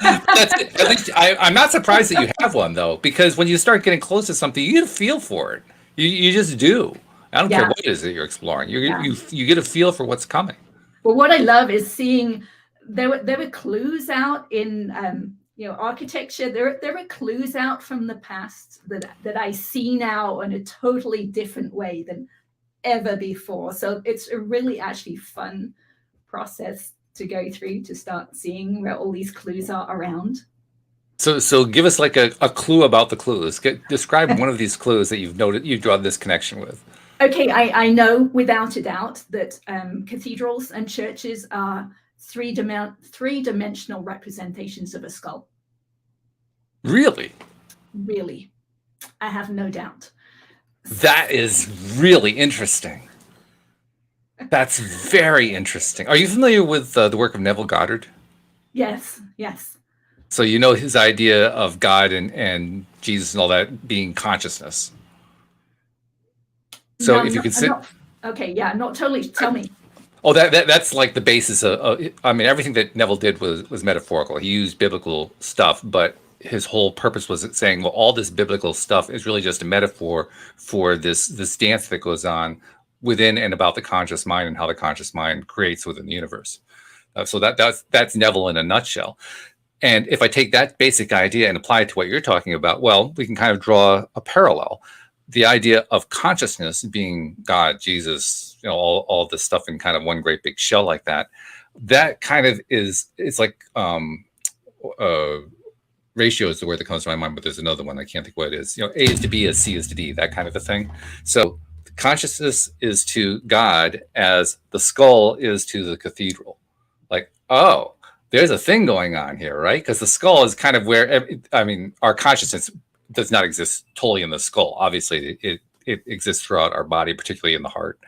At least I'm not surprised that you have one, though, because when you start getting close to something, you get a feel for it. You just do. I don't care what it is that you're exploring. You get a feel for what's coming. Well, what I love is seeing there were clues out in architecture. There are clues out from the past that I see now in a totally different way than ever before. So it's a really actually fun process to go through to start seeing where all these clues are around. So give us like a clue about the clues. Describe one of these clues that you've drawn this connection with. Okay, I know without a doubt that cathedrals and churches are three-dimensional representations of a skull. Really? Really. I have no doubt. That is really interesting. That's very interesting. Are you familiar with the work of Neville Goddard? Yes. So you know his idea of God and Jesus and all that being consciousness. So no, if you could sit. Okay, yeah, not totally. Tell me. Oh, that's like the basis of. I mean, everything that Neville did was metaphorical. He used biblical stuff, but his whole purpose was saying, well, all this biblical stuff is really just a metaphor for this dance that goes on within and about the conscious mind and how the conscious mind creates within the universe. So that's Neville in a nutshell. And if I take that basic idea and apply it to what you're talking about, well, we can kind of draw a parallel. The idea of consciousness being God, Jesus, all this stuff in kind of one great big shell like that, that kind of it's like ratio is the word that comes to my mind, but there's another one. I can't think what it is. A is to B as C is to D, that kind of a thing. So consciousness is to God as the skull is to the cathedral. Like, oh, there's a thing going on here, right? Because the skull is kind of where, our consciousness does not exist totally in the skull. Obviously, it exists throughout our body, particularly in the heart.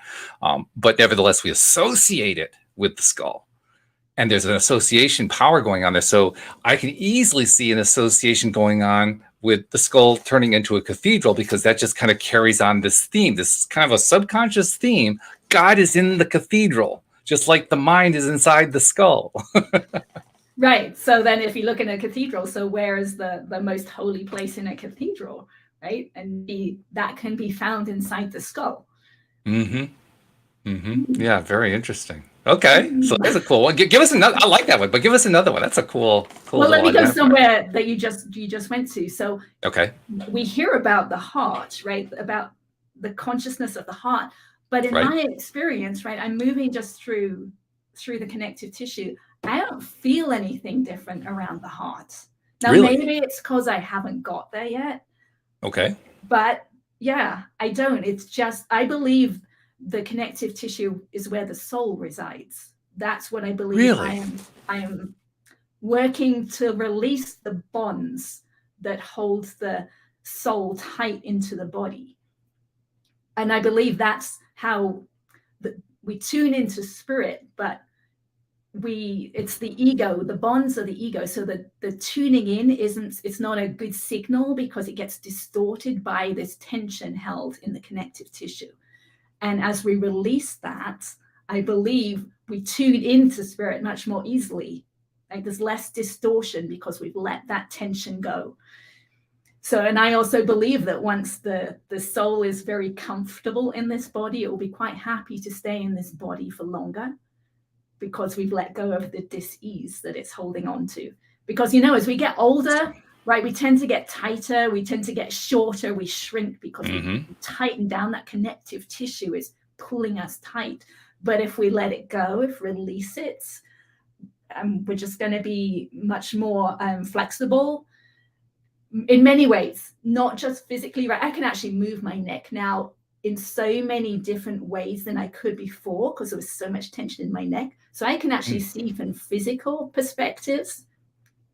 But nevertheless, we associate it with the skull. And there's an association power going on there. So I can easily see an association going on with the skull turning into a cathedral, because that just kind of carries on this theme, this kind of a subconscious theme. God is in the cathedral, just like the mind is inside the skull. Right. So then if you look in a cathedral, so where is the most holy place in a cathedral, right? And that can be found inside the skull. Yeah, very interesting. Okay, so that's a cool one. Give us another. I like that one, but give us another one. That's a cool. Well, let me go somewhere that you just went to. So okay, we hear about the heart, right? About the consciousness of the heart, but in my experience, right, I'm moving just through the connective tissue. I don't feel anything different around the heart. Now, Really? maybe it's because I haven't got there yet, Okay. but yeah, I don't. It's just, I believe the connective tissue is where the soul resides. That's what I believe. Really? I am working to release the bonds that hold the soul tight into the body. And I believe that's how we tune into spirit, but it's the ego, the bonds are the ego. So the tuning in it's not a good signal because it gets distorted by this tension held in the connective tissue. And as we release that, I believe we tune into spirit much more easily. Like there's less distortion because we've let that tension go. So, and I also believe that once the soul is very comfortable in this body, it will be quite happy to stay in this body for longer because we've let go of the dis-ease that it's holding on to. Because, as we get older, right, we tend to get tighter, we tend to get shorter, we shrink because we tighten down. That connective tissue is pulling us tight. But if we let it go, if release it, we're just going to be much more flexible in many ways, not just physically, right? I can actually move my neck now in so many different ways than I could before because there was so much tension in my neck. So I can actually see from physical perspectives,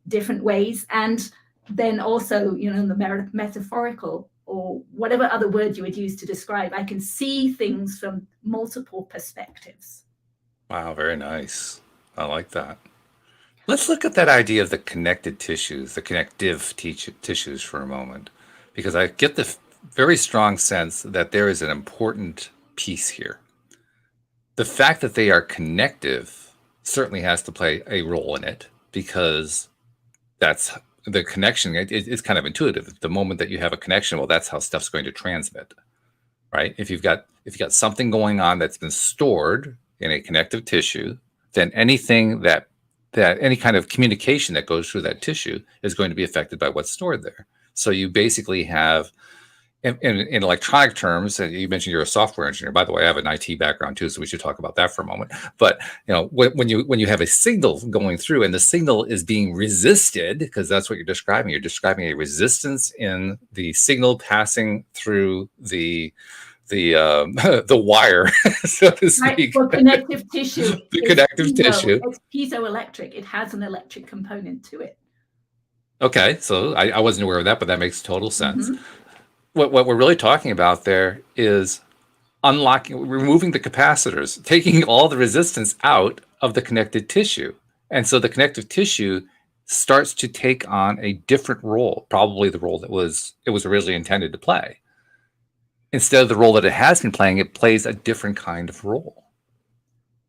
different ways. And then also, the metaphorical or whatever other word you would use to describe, I can see things from multiple perspectives. Wow, very nice. I like that. Let's look at that idea of the connected tissues, the connective tissues for a moment, because I get the very strong sense that there is an important piece here. The fact that they are connective certainly has to play a role in it because that's the connection. It's kind of intuitive. The moment that you have a connection, well, that's how stuff's going to transmit, right? If you've got something going on that's been stored in a connective tissue, then anything that any kind of communication that goes through that tissue is going to be affected by what's stored there. So you basically have, in electronic terms, and you mentioned you're a software engineer. By the way, I have an IT background too, so we should talk about that for a moment. But when you have a signal going through, and the signal is being resisted, because that's what you're describing. You're describing a resistance in the signal passing through the wire, so to speak. Right, for connective tissue. The connective tissue. It's piezoelectric. It has an electric component to it. Okay, so I wasn't aware of that, but that makes total sense. What we're really talking about there is removing the capacitors, taking all the resistance out of the connected tissue. And so the connective tissue starts to take on a different role, probably the role that it was originally intended to play. Instead of the role that it has been playing, it plays a different kind of role.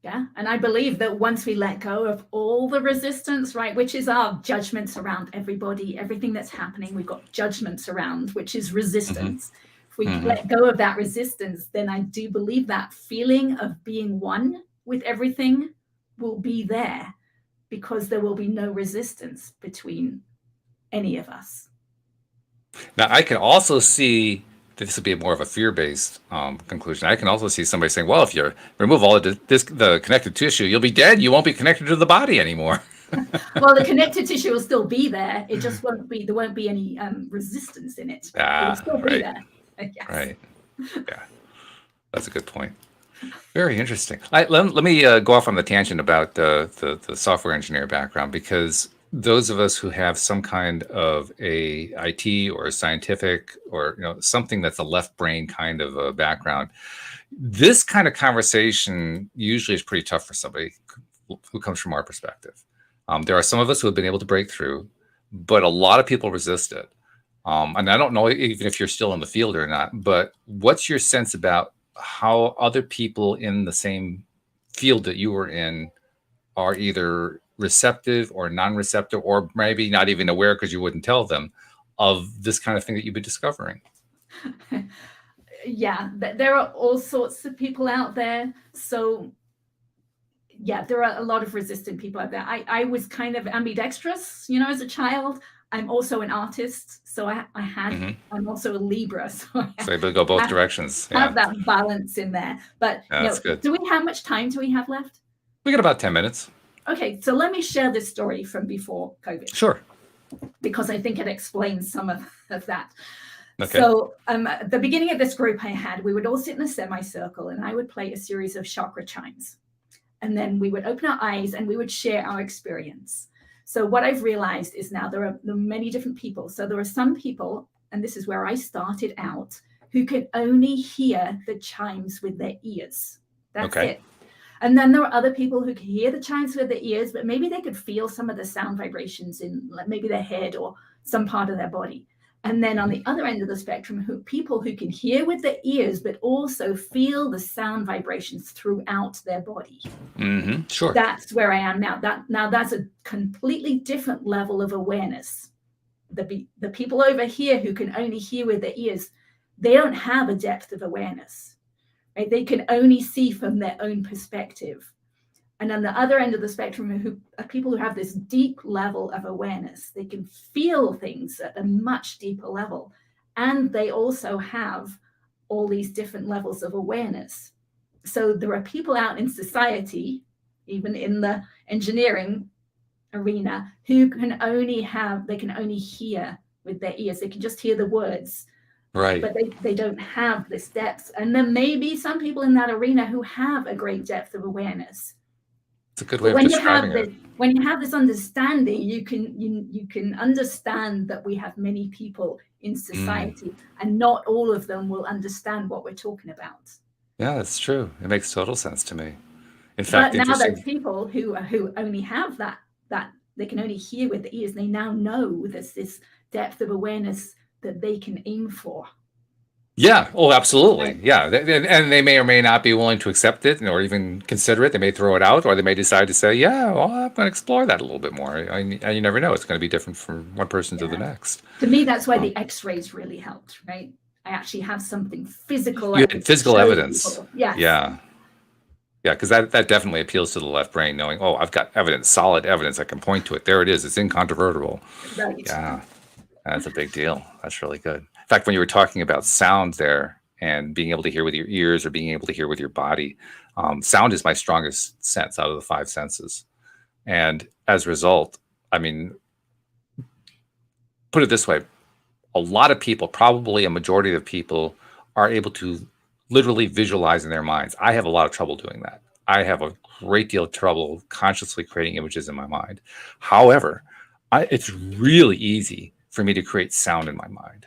Yeah, and I believe that once we let go of all the resistance, right, which is our judgments around everybody, everything that's happening, we've got judgments around, which is resistance. If we let go of that resistance, then I do believe that feeling of being one with everything will be there because there will be no resistance between any of us. Now, I can also see, this would be more of a fear-based conclusion. I can also see somebody saying, well, if you remove all of the connective tissue, you'll be dead. You won't be connected to the body anymore. Well, the connective tissue will still be there. It just won't be any resistance in it. It will still be there. Yes. Right. Yeah. That's a good point. Very interesting. Let me go off on the tangent about the software engineer background, because those of us who have some kind of a IT or a scientific or something that's a left brain kind of a background, this kind of conversation usually is pretty tough for somebody who comes from our perspective. There are some of us who have been able to break through, but a lot of people resist it. And I don't know even if you're still in the field or not, but what's your sense about how other people in the same field that you were in are either receptive or non-receptive, or maybe not even aware because you wouldn't tell them of this kind of thing that you've been discovering? Yeah, there are all sorts of people out there. So yeah, there are a lot of resistant people out there. I was kind of ambidextrous, as a child. I'm also an artist, so I'm also a Libra, so they go both directions. Have that balance in there. But that's good. How much time do we have left? We got about 10 minutes. Okay, so let me share this story from before COVID. Sure. Because I think it explains some of that. Okay. So at the beginning of this group I had, we would all sit in a semicircle and I would play a series of chakra chimes. And then we would open our eyes and we would share our experience. So what I've realized is now there are many different people. So there are some people, and this is where I started out, who can only hear the chimes with their ears. That's it. And then there are other people who can hear the chimes with their ears, but maybe they could feel some of the sound vibrations in maybe their head or some part of their body. And then on the other end of the spectrum, people who can hear with their ears, but also feel the sound vibrations throughout their body. Mm-hmm. Sure. That's where I am now. That's a completely different level of awareness. The people over here who can only hear with their ears, they don't have a depth of awareness, right? They can only see from their own perspective. And on the other end of the spectrum, who are people who have this deep level of awareness. They can feel things at a much deeper level. And they also have all these different levels of awareness. So there are people out in society, even in the engineering arena, who can only hear with their ears. They can just hear the words. Right. But they don't have this depth. And then maybe some people in that arena who have a great depth of awareness. It's a good way of describing it. When you have this understanding, you can understand that we have many people in society, and not all of them will understand what we're talking about. Yeah, that's true. It makes total sense to me. In fact, but now those people who only have that they can only hear with the ears, they now know there's this depth of awareness that they can aim for. Yeah. Oh, absolutely. Yeah. And they may or may not be willing to accept it or even consider it. They may throw it out, or they may decide to say, yeah, well, I'm going to explore that a little bit more. And you never know. It's going to be different from one person to the next. To me, that's why the x-rays really helped, right? I actually have something physical. You had physical evidence. Yes. Yeah. Yeah, because that definitely appeals to the left brain, knowing, oh, I've got evidence, solid evidence. I can point to it. There it is. It's incontrovertible. Right. Yeah. That's a big deal. That's really good. In fact, when you were talking about sound there and being able to hear with your ears or being able to hear with your body, sound is my strongest sense out of the 5 senses. And as a result, I mean, put it this way, a lot of people, probably a majority of people, are able to literally visualize in their minds. I have a lot of trouble doing that. I have a great deal of trouble consciously creating images in my mind. However, it's really easy for me to create sound in my mind.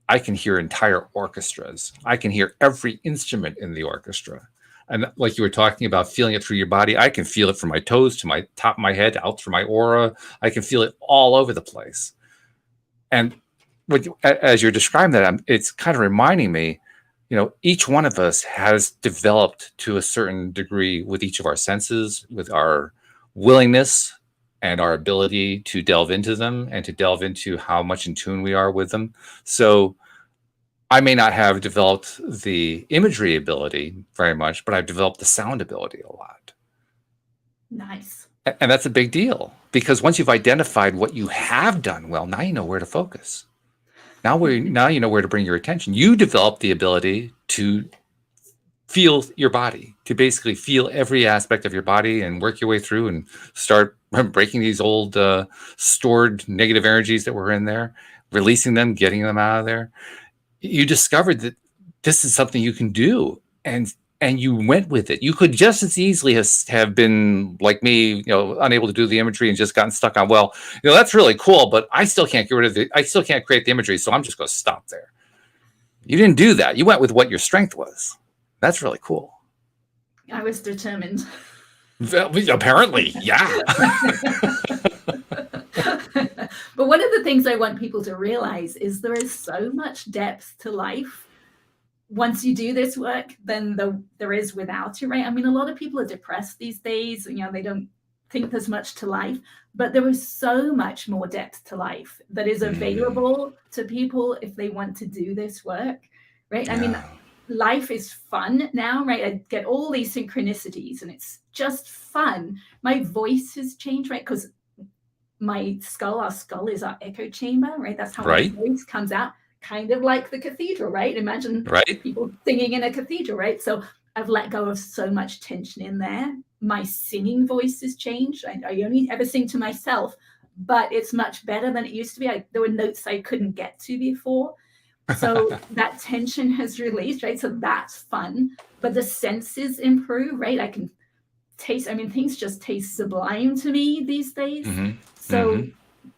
I can hear entire orchestras. I can hear every instrument in the orchestra. And like you were talking about feeling it through your body, I can feel it from my toes to my top of my head, out through my aura. I can feel it all over the place. And as you're describing that, it's kind of reminding me, each one of us has developed to a certain degree with each of our senses, with our willingness and our ability to delve into them and to delve into how much in tune we are with them. So I may not have developed the imagery ability very much, but I've developed the sound ability a lot. Nice. And that's a big deal, because once you've identified what you have done well, now you know where to focus. Now you know where to bring your attention. You develop the ability to feel your body, to basically feel every aspect of your body and work your way through and start breaking these old stored negative energies that were in there, releasing them, getting them out of there. You discovered that this is something you can do, and you went with it. You could just as easily have been like me, unable to do the imagery and just gotten stuck on, well, that's really cool, but I still can't get rid of I still can't create the imagery, so I'm just going to stop there. You didn't do that. You went with what your strength was. That's really cool. I was determined. Apparently, yeah. But one of the things I want people to realize is there is so much depth to life. Once you do this work, then there is without you, right? I mean, a lot of people are depressed these days. They don't think there's much to life, but there is so much more depth to life that is available to people if they want to do this work, right? Yeah. I mean, life is fun now, right? I get all these synchronicities and it's just fun. My voice has changed, right? Because our skull is our echo chamber, right? That's how my voice comes out, kind of like the cathedral, right? Imagine people singing in a cathedral, right? So I've let go of so much tension in there. My singing voice has changed. I only ever sing to myself, but it's much better than it used to be. There were notes I couldn't get to before. So that tension has released, right? So that's fun. But the senses improve, right? I can taste, I mean, things just taste sublime to me these days. So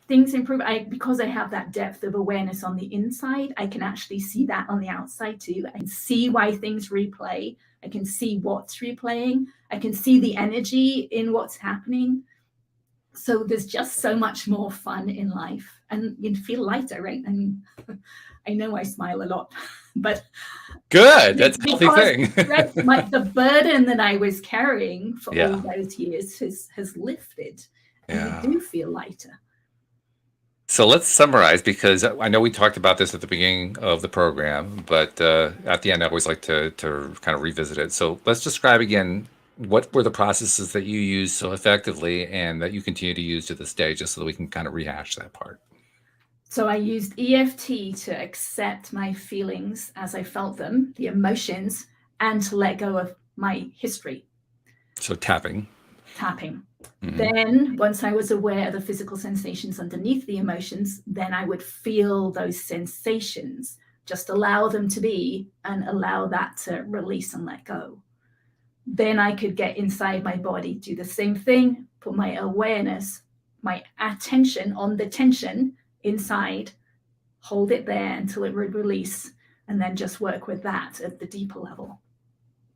things improve. Because I have that depth of awareness on the inside, I can actually see that on the outside too. I can see why things replay. I can see what's replaying. I can see the energy in what's happening. So there's just so much more fun in life, and you feel lighter, right? I mean, I know I smile a lot, but good. That's a healthy thing. Right, the burden that I was carrying for all those years has lifted, and you do feel lighter. So let's summarize, because I know we talked about this at the beginning of the program, but at the end, I always like to kind of revisit it. So let's describe again, what were the processes that you used so effectively and that you continue to use to this day, just so that we can kind of rehash that part. So I used EFT to accept my feelings as I felt them, the emotions, and to let go of my history. So tapping. Then once I was aware of the physical sensations underneath the emotions, then I would feel those sensations, just allow them to be and allow that to release and let go. Then I could get inside my body, do the same thing, put my awareness, my attention on the tension inside, hold it there until it would release, and then just work with that at the deeper level.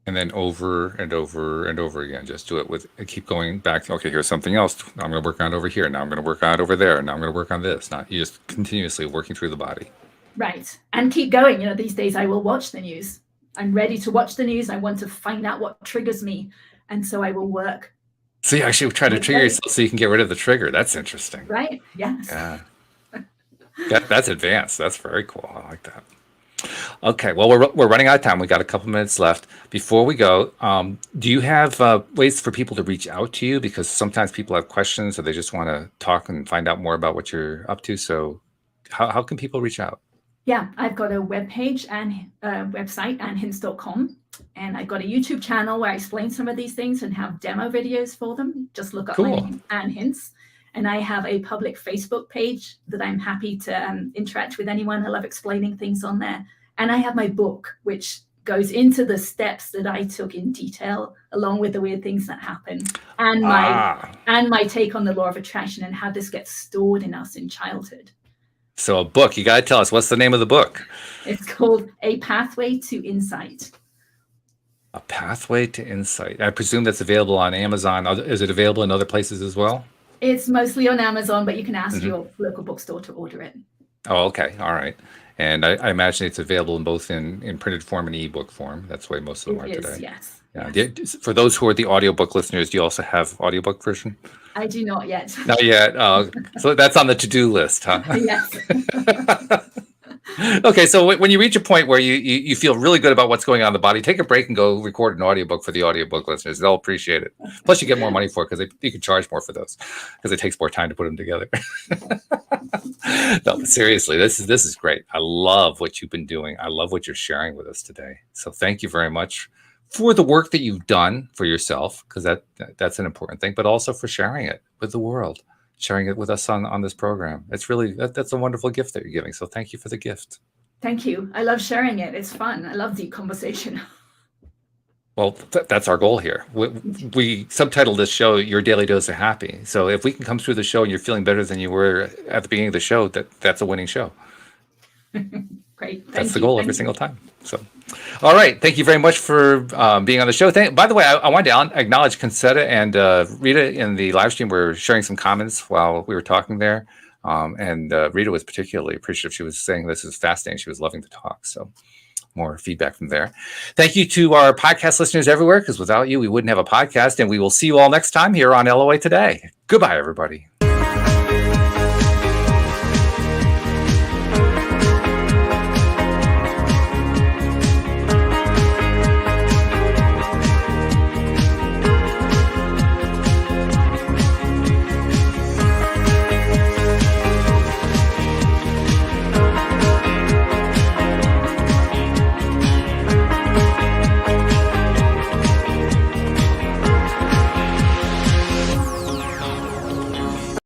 And then over and over and over again, just do it keep going back. Okay, here's something else. I'm going to work on it over here. Now I'm going to work on it over there. Now I'm going to work on this. Not you just continuously working through the body. Right. And keep going. These days I will watch the news. I'm ready to watch the news. I want to find out what triggers me. And so I will work. So you actually try to trigger yourself so you can get rid of the trigger. That's interesting. Right. Yes. Yeah. That's advanced. That's very cool. I like that. Okay. Well, we're running out of time. We got a couple minutes left. Before we go, do you have ways for people to reach out to you? Because sometimes people have questions, or they just want to talk and find out more about what you're up to. So how can people reach out? Yeah, I've got a webpage and website, annhince.com. And I've got a YouTube channel where I explain some of these things and have demo videos for them. Just look up my name, Ann Hince. And I have a public Facebook page that I'm happy to interact with anyone. I love explaining things on there. And I have my book, which goes into the steps that I took in detail, along with the weird things that happen, and my take on the law of attraction and how this gets stored in us in childhood. So a book, you got to tell us, what's the name of the book? It's called A Pathway to Insight. A Pathway to Insight. I presume that's available on Amazon. Is it available in other places as well? It's mostly on Amazon, but you can ask your local bookstore to order it. Oh, okay. All right. And I imagine it's available in both in printed form and ebook form. That's the way most of them are today. Yes. Yeah. Yes. For those who are the audiobook listeners, do you also have audiobook version? I do not yet. Not yet. So that's on the to-do list, huh? Yes. Okay, so when you reach a point where you feel really good about what's going on in the body, take a break and go record an audiobook for the audiobook listeners. They'll appreciate it. Plus, you get more money for it because you can charge more for those because it takes more time to put them together. No, seriously, this is great. I love what you've been doing. I love what you're sharing with us today. So thank you very much for the work that you've done for yourself, because that's an important thing, but also for sharing it with the world. Sharing it with us on this program. It's really, that's a wonderful gift that you're giving. So thank you for the gift. Thank you. I love sharing it. It's fun. I love deep conversation. Well, that's our goal here. We subtitled this show, Your Daily Dose of Happy. So if we can come through the show and you're feeling better than you were at the beginning of the show, that's a winning show. Great. That's the goal every single time. So, all right. Thank you very much for being on the show. By the way, I wanted to acknowledge Concetta and Rita in the live stream. We're sharing some comments while we were talking there. And Rita was particularly appreciative. She was saying this is fascinating. She was loving the talk. So more feedback from there. Thank you to our podcast listeners everywhere, because without you, we wouldn't have a podcast. And we will see you all next time here on LOA Today. Goodbye, everybody.